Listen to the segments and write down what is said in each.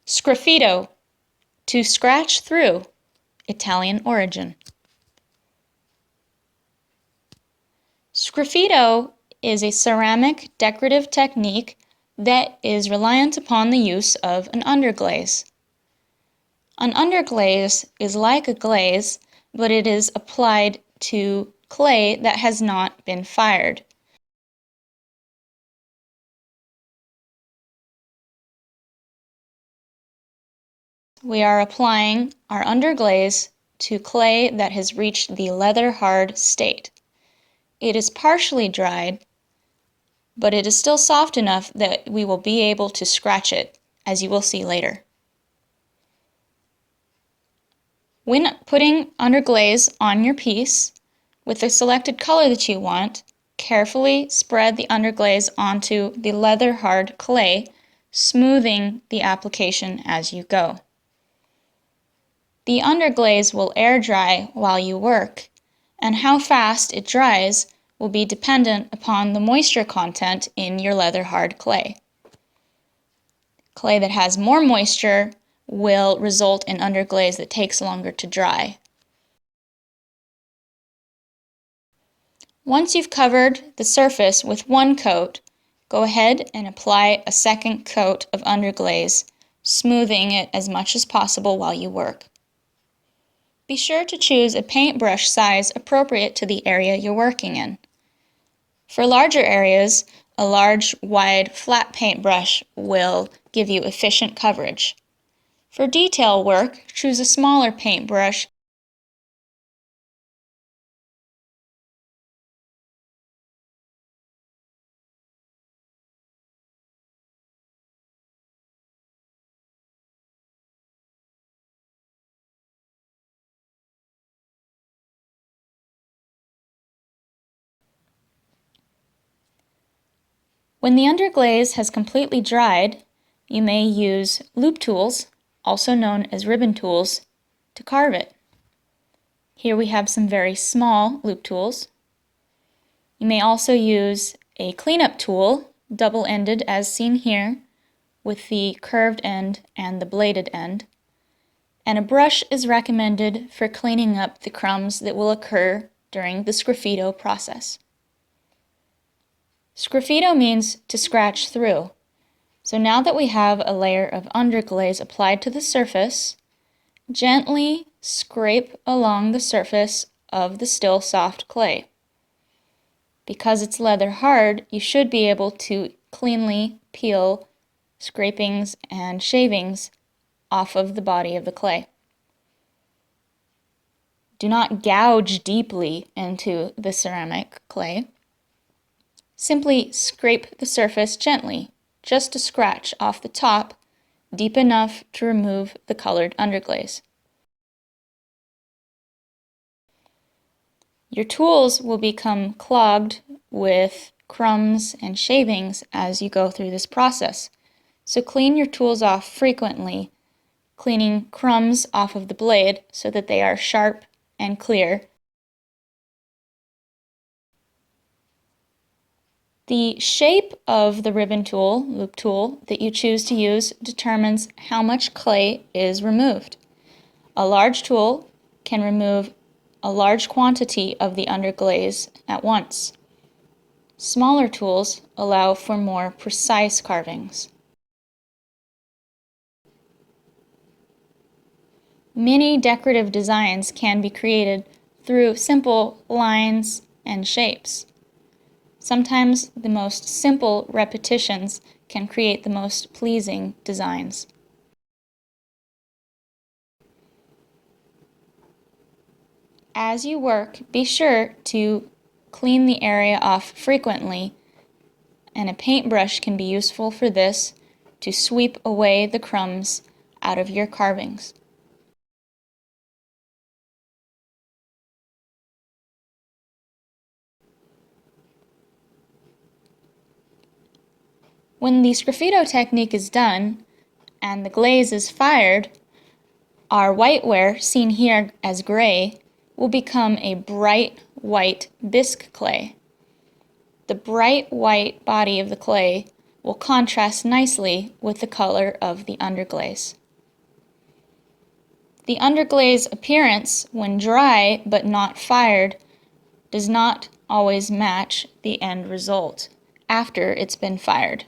Sgraffito, to scratch through, Italian origin. Sgraffito is a ceramic decorative technique that is reliant upon the use of an underglaze. An underglaze is like a glaze, but it is applied to clay that has not been fired. We are applying our underglaze to clay that has reached the leather-hard state. It is partially dried, but it is still soft enough that we will be able to scratch it, as you will see later. When putting underglaze on your piece, with the selected color that you want, carefully spread the underglaze onto the leather-hard clay, smoothing the application as you go. The underglaze will air dry while you work, and how fast it dries will be dependent upon the moisture content in your leather-hard clay. Clay that has more moisture will result in underglaze that takes longer to dry. Once you've covered the surface with one coat, go ahead and apply a second coat of underglaze, smoothing it as much as possible while you work. Be sure to choose a paintbrush size appropriate to the area you're working in. For larger areas, a large, wide, flat paintbrush will give you efficient coverage. For detail work, choose a smaller paintbrush. When the underglaze has completely dried, you may use loop tools, also known as ribbon tools, to carve it. Here we have some very small loop tools. You may also use a cleanup tool, double-ended as seen here, with the curved end and the bladed end. And a brush is recommended for cleaning up the crumbs that will occur during the sgraffito process. Sgraffito means to scratch through. So now that we have a layer of underglaze applied to the surface, gently scrape along the surface of the still soft clay. Because it's leather hard, you should be able to cleanly peel scrapings and shavings off of the body of the clay. Do not gouge deeply into the ceramic clay. Simply scrape the surface gently, just a scratch off the top, deep enough to remove the colored underglaze. Your tools will become clogged with crumbs and shavings as you go through this process. So clean your tools off frequently, cleaning crumbs off of the blade so that they are sharp and clear. The shape of the ribbon tool, loop tool, that you choose to use determines how much clay is removed. A large tool can remove a large quantity of the underglaze at once. Smaller tools allow for more precise carvings. Many decorative designs can be created through simple lines and shapes. Sometimes the most simple repetitions can create the most pleasing designs. As you work, be sure to clean the area off frequently, and a paintbrush can be useful for this to sweep away the crumbs out of your carvings. When the sgraffito technique is done and the glaze is fired, our whiteware, seen here as gray, will become a bright white bisque clay. The bright white body of the clay will contrast nicely with the color of the underglaze. The underglaze appearance, when dry but not fired, does not always match the end result after it's been fired.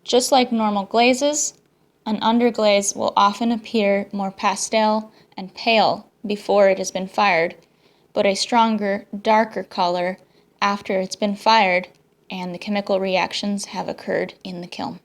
Just like normal glazes, an underglaze will often appear more pastel and pale before it has been fired, but a stronger, darker color after it's been fired and the chemical reactions have occurred in the kiln.